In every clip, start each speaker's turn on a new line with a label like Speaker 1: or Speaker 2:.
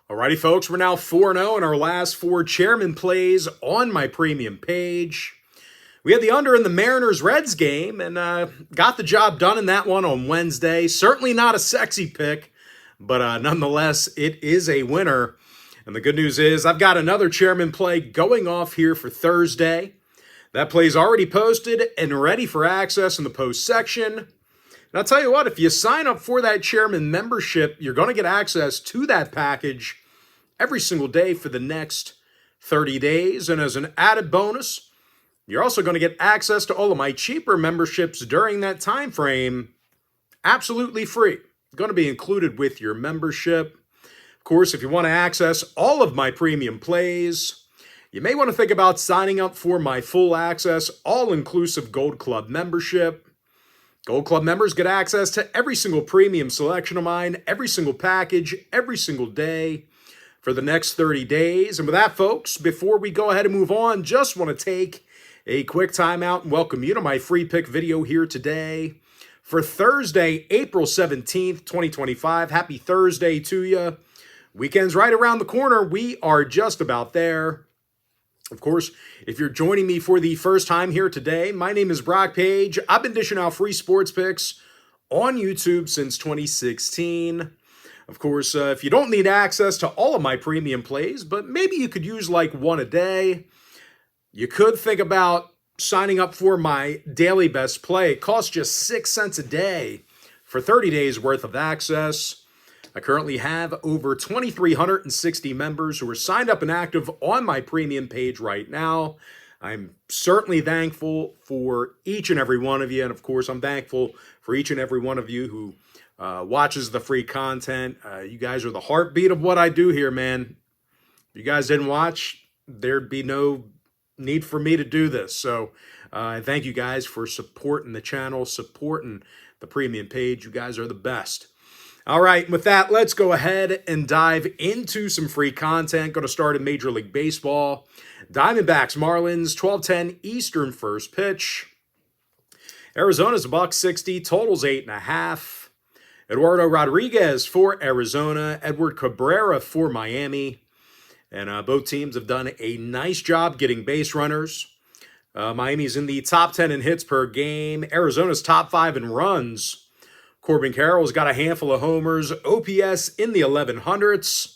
Speaker 1: Alrighty, folks, we're now 4-0 in our last four chairman plays on my premium page. We had the under in the Mariners-Reds game and got the job done in that one on Wednesday. Certainly not a sexy pick, but nonetheless, it is a winner. And the good news is I've got another chairman play going off here for Thursday. That play's already posted and ready for access in the post section. And I'll tell you what, if you sign up for that chairman membership, you're going to get access to that package every single day for the next 30 days. And as an added bonus, you're also going to get access to all of my cheaper memberships during that time frame, absolutely free. Going to be included with your membership. Of course, if you want to access all of my premium plays, you may want to think about signing up for my full access, all-inclusive Gold Club membership. Gold Club members get access to every single premium selection of mine, every single package, every single day for the next 30 days. And with that, folks, before we go ahead and move on, just want to take a quick time out and welcome you to my free pick video here today for Thursday, April 17th, 2025. Happy Thursday to you. Weekend's right around the corner. We are just about there. Of course, if you're joining me for the first time here today, my name is Brock Page. I've been dishing out free sports picks on YouTube since 2016. Of course, if you don't need access to all of my premium plays, but maybe you could use like one a day, you could think about signing up for my daily best play. It costs just 6 cents a day for 30 days worth of access. I currently have over 2,360 members who are signed up and active on my premium page right now. I'm certainly thankful for each and every one of you. And of course, I'm thankful for each and every one of you who watches the free content. You guys are the heartbeat of what I do here, man. If you guys didn't watch, there'd be no need for me to do this. So I thank you guys for supporting the channel, supporting the premium page. You guys are the best. All right, with that, let's go ahead and dive into some free content. Going to start in Major League Baseball. Diamondbacks, Marlins, 12:10 Eastern first pitch. Arizona's $1.60, totals 8.5. Eduardo Rodriguez for Arizona, Edward Cabrera for Miami. And both teams have done a nice job getting base runners. Miami's in the top 10 in hits per game. Arizona's top 5 in runs. Corbin Carroll's got a handful of homers, OPS in the 1100s.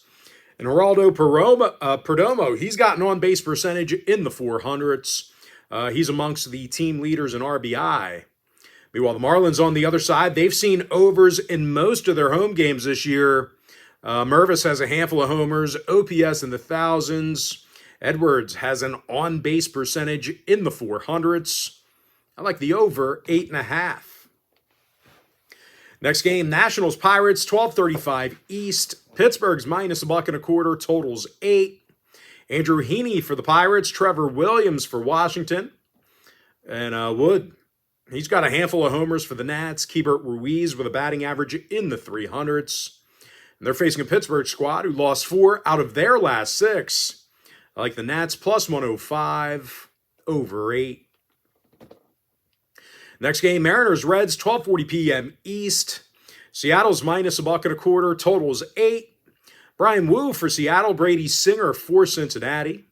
Speaker 1: And Geraldo Perdomo, he's got an on-base percentage in the 400s. He's amongst the team leaders in RBI. Meanwhile, the Marlins on the other side, they've seen overs in most of their home games this year. Mervis has a handful of homers, OPS in the thousands. Edwards has an on-base percentage in the 400s. I like the over 8.5. Next game, Nationals Pirates, 12:35 East. Pittsburgh's -1.25, totals 8. Andrew Heaney for the Pirates, Trevor Williams for Washington. And Wood, he's got a handful of homers for the Nats. Keibert Ruiz with a batting average in the 300s. And they're facing a Pittsburgh squad who lost 4 out of their last 6. I like the Nats +105, over 8. Next game, Mariners-Reds, 12:40 p.m. East. Seattle's -1.25, totals 8. Brian Wu for Seattle, Brady Singer for Cincinnati.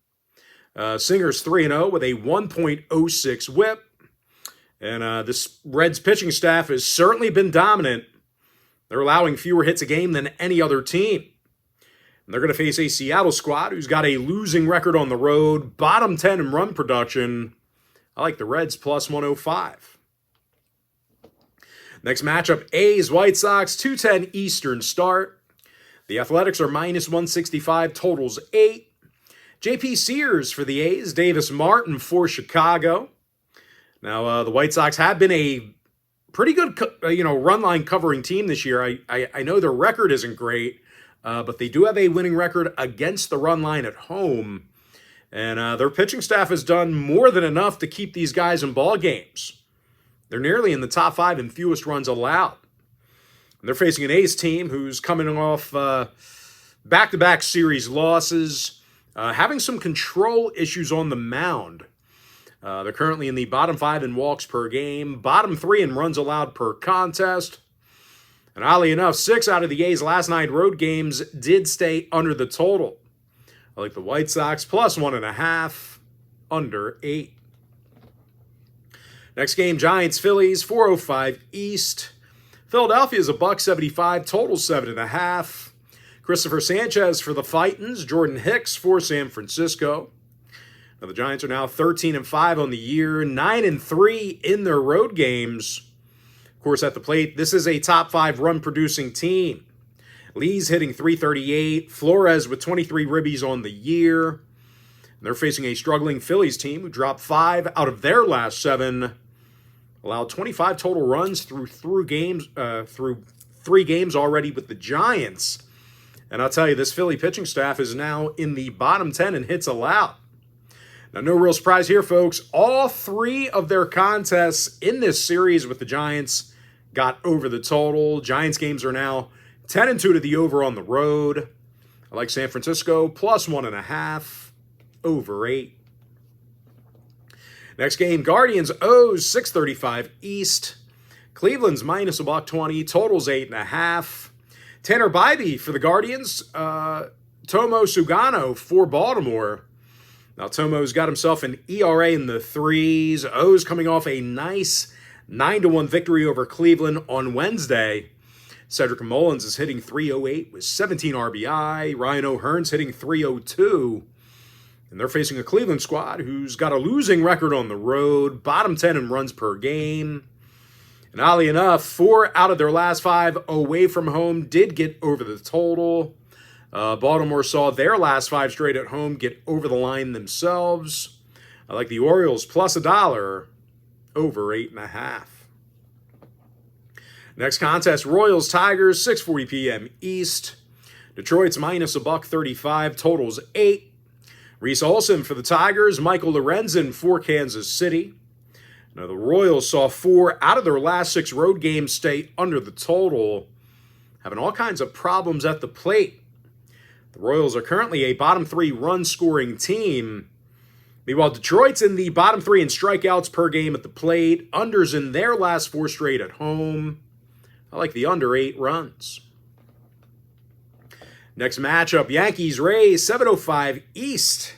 Speaker 1: Singer's 3-0 with a 1.06 whip. And this Reds pitching staff has certainly been dominant. They're allowing fewer hits a game than any other team. And they're going to face a Seattle squad who's got a losing record on the road, bottom 10 in run production. I like the Reds +105. Next matchup, A's White Sox, 2:10 Eastern start. The Athletics are -165, totals 8. JP Sears for the A's, Davis Martin for Chicago. Now, the White Sox have been a pretty good, run line covering team this year. I know their record isn't great, but they do have a winning record against the run line at home. And their pitching staff has done more than enough to keep these guys in ball games. They're nearly in the top 5 in fewest runs allowed. And they're facing an A's team who's coming off back-to-back series losses, having some control issues on the mound. They're currently in the bottom 5 in walks per game, bottom 3 in runs allowed per contest. And oddly enough, 6 out of the A's last 9 road games did stay under the total. I like the White Sox plus 1.5, under 8. Next game, Giants-Phillies, 4:05 East. Philadelphia is $1.75, total 7.5. Christopher Sanchez for the Titans, Jordan Hicks for San Francisco. Now the Giants are now 13-5 on the year, 9-3 in their road games. Of course, at the plate, this is a top 5 run-producing team. Lee's hitting .338, Flores with 23 ribbies on the year. And they're facing a struggling Phillies team who dropped 5 out of their last 7, allowed 25 total runs through 3 games already with the Giants. And I'll tell you, this Philly pitching staff is now in the bottom 10 in hits allowed. Now, no real surprise here, folks. All 3 of their contests in this series with the Giants got over the total. Giants games are now 10-2 to the over on the road. I like San Francisco plus 1.5, over 8. Next game, Guardians O's, 6:35 East. Cleveland's minus $1.20, totals 8.5. Tanner Bybee for the Guardians. Tomo Sugano for Baltimore. Now, Tomo's got himself an ERA in the 3s. O's coming off a nice 9-1 victory over Cleveland on Wednesday. Cedric Mullins is hitting .308 with 17 RBI. Ryan O'Hearn's hitting .302. And they're facing a Cleveland squad who's got a losing record on the road, bottom 10 in runs per game. And oddly enough, 4 out of their last 5 away from home did get over the total. Baltimore saw their last 5 straight at home get over the line themselves. I like the Orioles plus $1, over 8.5. Next contest, Royals-Tigers, 6:40 p.m. East. Detroit's minus $1.35, totals 8. Reese Olson for the Tigers, Michael Lorenzen for Kansas City. Now, the Royals saw 4 out of their last 6 road games stay under the total, having all kinds of problems at the plate. The Royals are currently a bottom 3 run-scoring team. Meanwhile, Detroit's in the bottom 3 in strikeouts per game at the plate. Unders in their last 4 straight at home. I like the under 8 runs. Next matchup, Yankees-Rays, 7:05 East.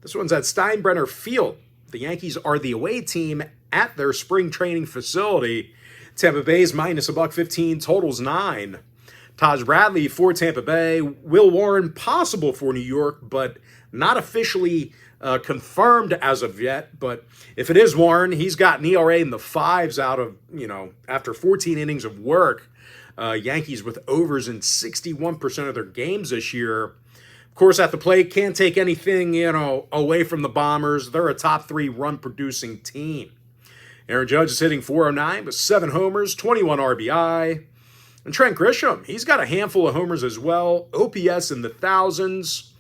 Speaker 1: This one's at Steinbrenner Field. The Yankees are the away team at their spring training facility. Tampa Bay's minus $1.15, totals 9. Taj Bradley for Tampa Bay. Will Warren possible for New York, but not officially confirmed as of yet. But if it is Warren, he's got an ERA in the 5s out of, after 14 innings of work. Yankees with overs in 61% of their games this year. Of course, at the plate, can't take anything, away from the Bombers. They're a top 3 run-producing team. Aaron Judge is hitting .409 with 7 homers, 21 RBI. And Trent Grisham, he's got a handful of homers as well. OPS in the thousands.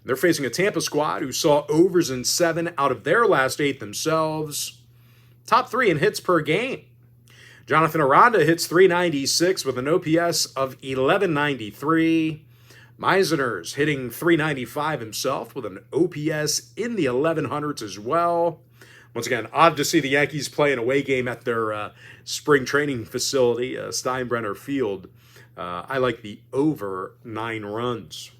Speaker 1: They're facing a Tampa squad who saw overs in 7 out of their last 8 themselves. Top 3 in hits per game. Jonathan Aranda hits .396 with an OPS of 1193. Meisener's hitting .395 himself with an OPS in the 1100s as well. Once again, odd to see the Yankees play an away game at their spring training facility, Steinbrenner Field. I like the over 9 runs.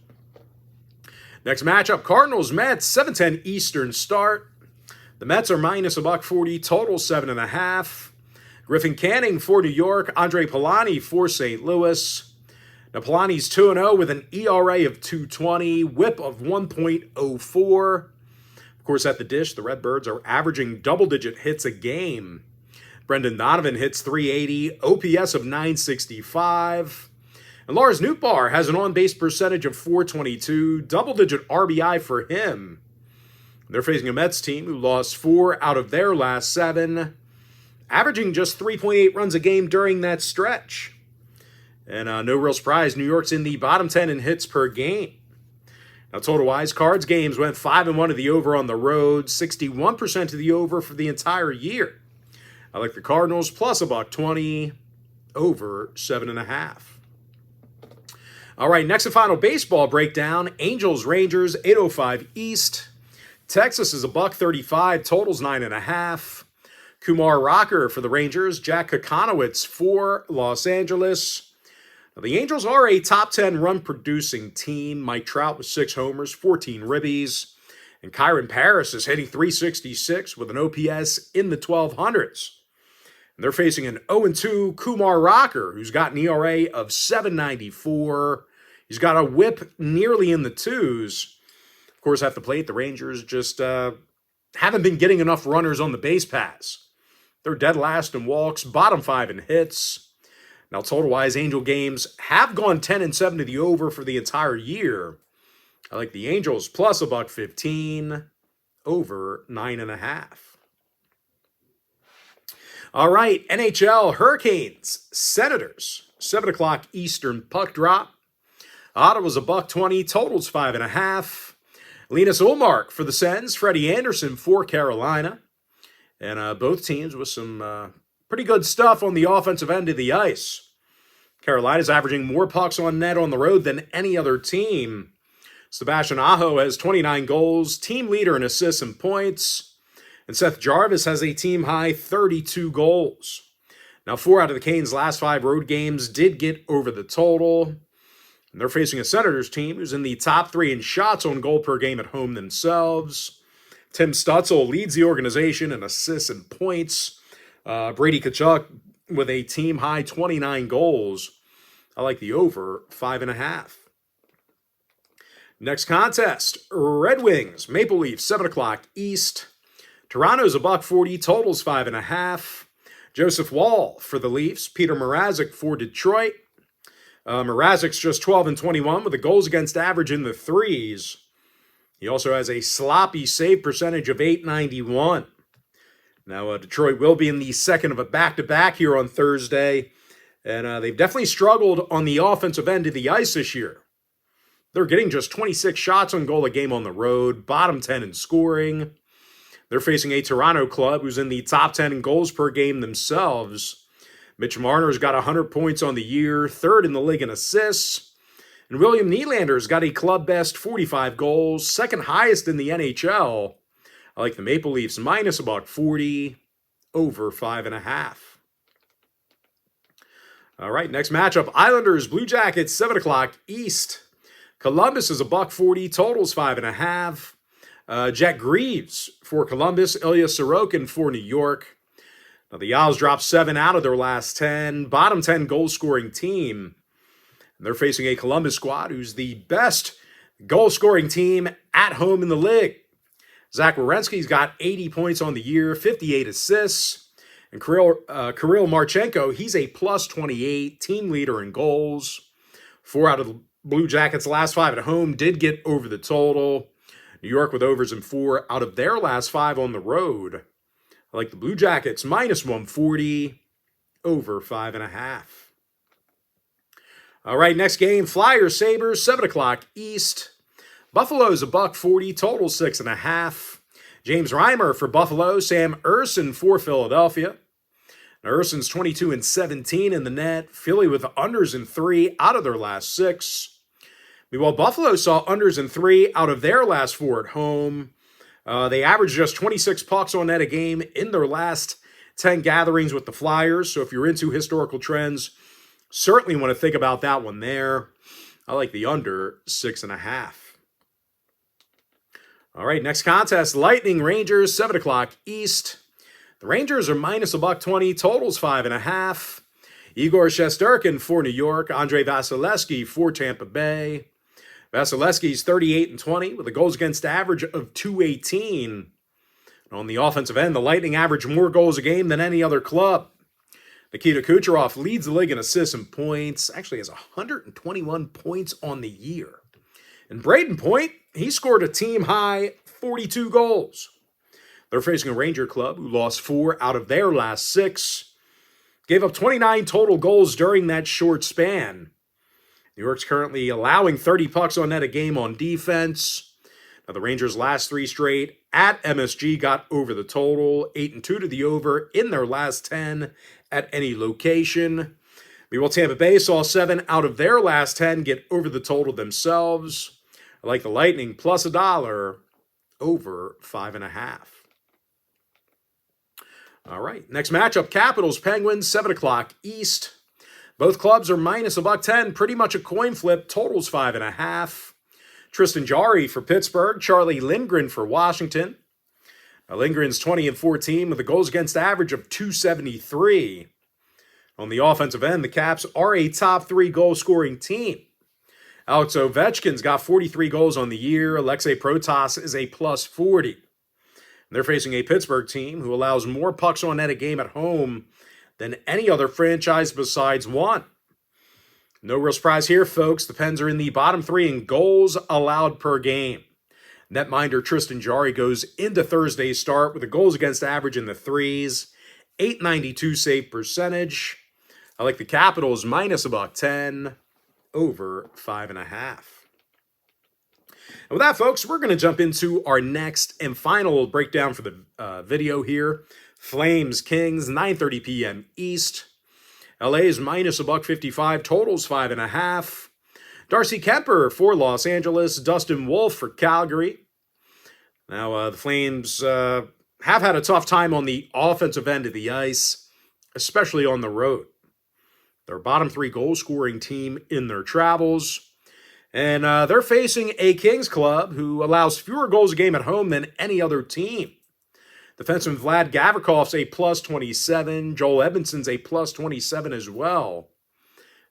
Speaker 1: Next matchup, Cardinals-Mets, 7:10 Eastern start. The Mets are minus $1.40, total 7.5. Griffin Canning for New York, Andre Polani for St. Louis. Now, Polani's 2-0 with an ERA of .220, whip of 1.04. Of course, at the dish, the Redbirds are averaging double-digit hits a game. Brendan Donovan hits .380, OPS of .965. And Lars Nootbaar has an on-base percentage of .422, double-digit RBI for him. They're facing a Mets team who lost 4 out of their last 7, averaging just 3.8 runs a game during that stretch. And no real surprise, New York's in the bottom 10 in hits per game. Now, total-wise, Cards games went 5-1 to the over on the road, 61% to the over for the entire year. I like the Cardinals plus $1.20, over 7.5. All right, next and final baseball breakdown. Angels-Rangers, 8:05 East. Texas is $1.35, totals 9.5. Kumar Rocker for the Rangers. Jack Kokonowitz for Los Angeles. Now, the Angels are a top 10 run-producing team. Mike Trout with 6 homers, 14 ribbies. And Kyron Paris is hitting .366 with an OPS in the 1200s. And they're facing an 0-2 Kumar Rocker, who's got an ERA of 7.94. He's got a whip nearly in the 2s. Of course, at the plate, the Rangers just haven't been getting enough runners on the base paths. They're dead last in walks, bottom 5 in hits. Now, total-wise, Angel games have gone 10-7 to the over for the entire year. I like the Angels plus $1.15, over 9.5. All right, NHL, Hurricanes, Senators, 7 o'clock Eastern puck drop. Ottawa's $1.20, totals 5.5. Linus Ullmark for the Sens, Freddie Anderson for Carolina. And both teams with some pretty good stuff on the offensive end of the ice. Carolina's averaging more pucks on net on the road than any other team. Sebastian Aho has 29 goals, team leader in assists and points. And Seth Jarvis has a team-high 32 goals. Now, 4 out of the Canes' last 5 road games did get over the total. And they're facing a Senators team who's in the top 3 in shots on goal per game at home themselves. Tim Stutzel leads the organization in assists and points. Brady Tkachuk with a team-high 29 goals. I like the over 5.5. Next contest, Red Wings, Maple Leafs, 7 o'clock East. Toronto's $1.40, totals 5.5. Joseph Wall for the Leafs, Peter Mrazek for Detroit. Mrazek's just 12-21 with a goals against average in the 3s. He also has a sloppy save percentage of .891. Now, Detroit will be in the second of a back-to-back here on Thursday, and they've definitely struggled on the offensive end of the ice this year. They're getting just 26 shots on goal a game on the road, bottom 10 in scoring. They're facing a Toronto club who's in the top 10 in goals per game themselves. Mitch Marner's got 100 points on the year, 3rd in the league in assists. And William Nylander's got a club-best 45 goals, 2nd highest in the NHL. I like the Maple Leafs minus $1.40, over 5.5. All right, next matchup, Islanders, Blue Jackets, 7 o'clock East. Columbus is $1.40, totals 5.5. Jack Greaves for Columbus, Ilya Sorokin for New York. Now, the Isles dropped 7 out of their last 10, bottom 10 goal-scoring team. And they're facing a Columbus squad who's the best goal-scoring team at home in the league. Zach Werenski's got 80 points on the year, 58 assists. And Kirill Marchenko, he's a plus 28, team leader in goals. 4 out of the Blue Jackets' last 5 at home did get over the total. New York with overs in 4 out of their last 5 on the road. I like the Blue Jackets minus 140, over 5.5. All right, next game, Flyers, Sabres, 7 o'clock East. Buffalo's $1.40, total 6.5. James Reimer for Buffalo, Sam Ersson for Philadelphia. Now, Ersson's 22-17 in the net. Philly with unders in 3 out of their last 6. Meanwhile, Buffalo saw unders in 3 out of their last 4 at home. They averaged just 26 pucks on net a game in their last 10 gatherings with the Flyers. So if you're into historical trends, certainly want to think about that one there. I like the under 6.5. All right, next contest, Lightning Rangers, 7 o'clock East. The Rangers are minus $1.20, totals 5.5. Igor Shesterkin for New York, Andrei Vasilevsky for Tampa Bay. Vasilevsky's 38-20 with a goals against average of .218. On the offensive end, the Lightning average more goals a game than any other club. Nikita Kucherov leads the league in assists and points, actually has 121 points on the year. And Braden Point, he scored a team-high 42 goals. They're facing a Ranger club who lost 4 out of their last 6. Gave up 29 total goals during that short span. New York's currently allowing 30 pucks on net a game on defense. Now, the Rangers' last 3 straight at MSG got over the total, 8-2 to the over in their last 10 at any location. Meanwhile, Tampa Bay saw 7 out of their last 10 get over the total themselves. I like the Lightning plus $1, over 5.5. All right, next matchup, Capitals, Penguins, 7 o'clock East. Both clubs are minus $1.10, pretty much a coin flip, totals 5.5. Tristan Jarry for Pittsburgh, Charlie Lindgren for Washington. Now, Lindgren's 20-14 with a goals against average of .273. On the offensive end, the Caps are a top 3 goal scoring team. Alex Ovechkin's got 43 goals on the year. Alexei Protas is a plus 40. They're facing a Pittsburgh team who allows more pucks on net a game at home than any other franchise besides one. No real surprise here, folks. The Pens are in the bottom 3 in goals allowed per game. Netminder Tristan Jarry goes into Thursday's start with a goals against average in the 3s, .892 save percentage. I like the Capitals minus $1.10, over 5.5. And with that, folks, we're going to jump into our next and final breakdown for the video here. Flames, Kings, 9:30 p.m. East. LA's minus $1.55, totals 5.5. Darcy Kemper for Los Angeles, Dustin Wolf for Calgary. Now, the Flames have had a tough time on the offensive end of the ice, especially on the road. They're a bottom 3 goal-scoring team in their travels. And they're facing a Kings club who allows fewer goals a game at home than any other team. Defenseman Vlad Gavrikoff's a plus 27. Joel Edmondson's a plus 27 as well.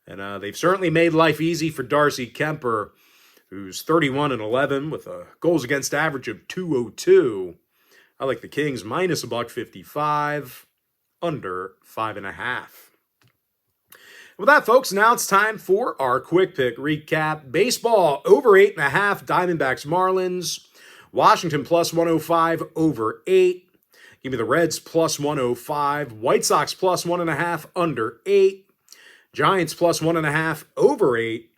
Speaker 1: And they've certainly made life easy for Darcy Kemper, who's 31-11 with a goals against average of .202. I like the Kings minus $1.55, under 5.5. With that, folks, now it's time for our quick pick recap. Baseball, over 8.5, Diamondbacks, Marlins. Washington, plus 105, over 8. Give me the Reds, plus 105. White Sox, plus 1.5, under 8. Giants, plus 1.5, over 8.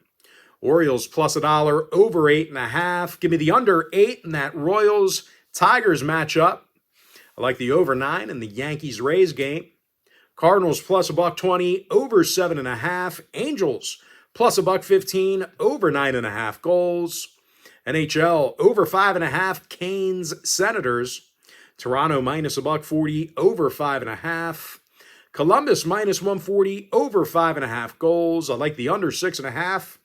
Speaker 1: Orioles, plus $1, over 8.5. Give me the under 8 in that Royals-Tigers matchup. I like the over 9 in the Yankees-Rays game. Cardinals plus $1.20, over 7.5. Angels plus $1.15, over 9.5 goals. NHL over 5.5. Canes Senators. Toronto minus $1.40, over 5.5. Columbus minus 140, over 5.5 goals. I like the under 6.5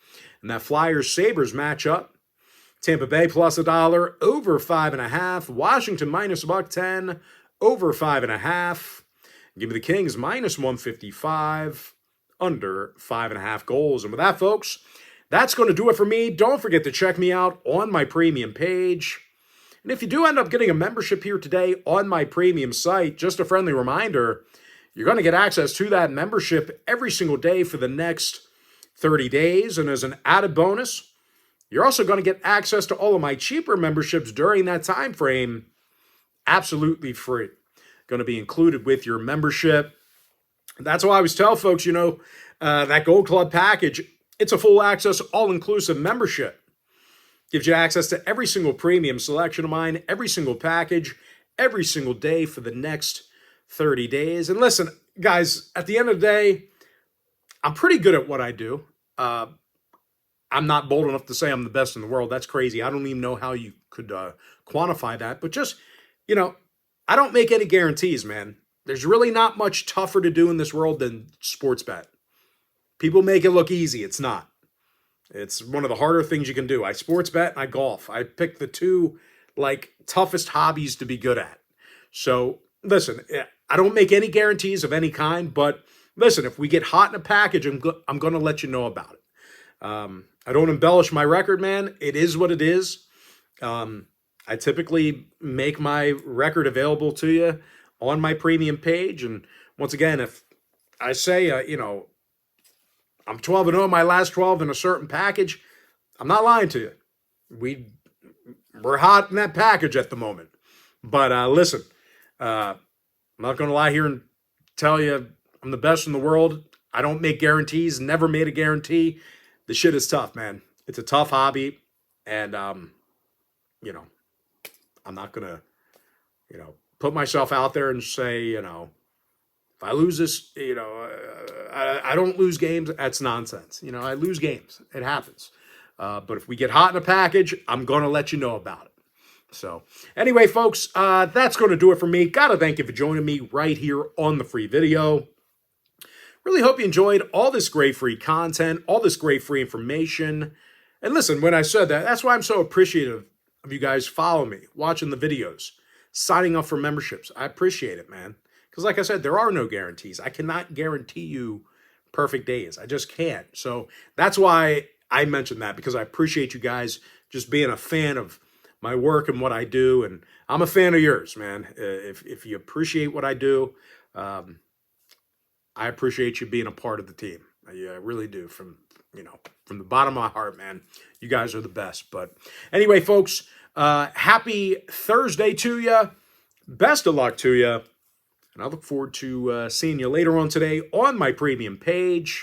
Speaker 1: in that Flyers Sabres matchup. Tampa Bay plus $1, over 5.5. Washington minus $1.10, over 5.5. Give me the Kings minus 155, under 5.5 goals. And with that, folks, that's going to do it for me. Don't forget to check me out on my premium page. And if you do end up getting a membership here today on my premium site, just a friendly reminder, you're going to get access to that membership every single day for the next 30 days. And as an added bonus, you're also going to get access to all of my cheaper memberships during that time frame, absolutely free. Going to be included with your membership. That's why I always tell folks, that Gold Club package, it's a full access, all-inclusive membership. Gives you access to every single premium selection of mine, every single package, every single day for the next 30 days. And listen, guys, at the end of the day, I'm pretty good at what I do. I'm not bold enough to say I'm the best in the world. That's crazy. I don't even know how you could quantify that. But just, I don't make any guarantees, man. There's really not much tougher to do in this world than sports bet. People make it look easy. It's not. It's one of the harder things you can do. I sports bet and I golf. I pick the two, toughest hobbies to be good at. So, listen, I don't make any guarantees of any kind, but listen, if we get hot in a package, I'm going to let you know about it. I don't embellish my record, man. It is what it is. I typically make my record available to you on my premium page. And once again, if I say, I'm 12-0 in my last 12 in a certain package, I'm not lying to you. We're hot in that package at the moment. But listen, I'm not going to lie here and tell you I'm the best in the world. I don't make guarantees, never made a guarantee. The shit is tough, man. It's a tough hobby. And, I'm not going to, put myself out there and say, if I lose this, I don't lose games. That's nonsense. I lose games. It happens. But if we get hot in a package, I'm going to let you know about it. So anyway, folks, that's going to do it for me. Got to thank you for joining me right here on the free video. Really hope you enjoyed all this great free content, all this great free information. And listen, when I said that, that's why I'm so appreciative of you guys following me, watching the videos, signing up for memberships. I appreciate it, man. Because like I said, there are no guarantees. I cannot guarantee you perfect days. I just can't. So that's why I mentioned that, because I appreciate you guys just being a fan of my work and what I do. And I'm a fan of yours, man. If you appreciate what I do, I appreciate you being a part of the team. I really do, from the bottom of my heart, man. You guys are the best. But anyway, folks, happy Thursday to you. Best of luck to you. And I look forward to seeing you later on today on my premium page.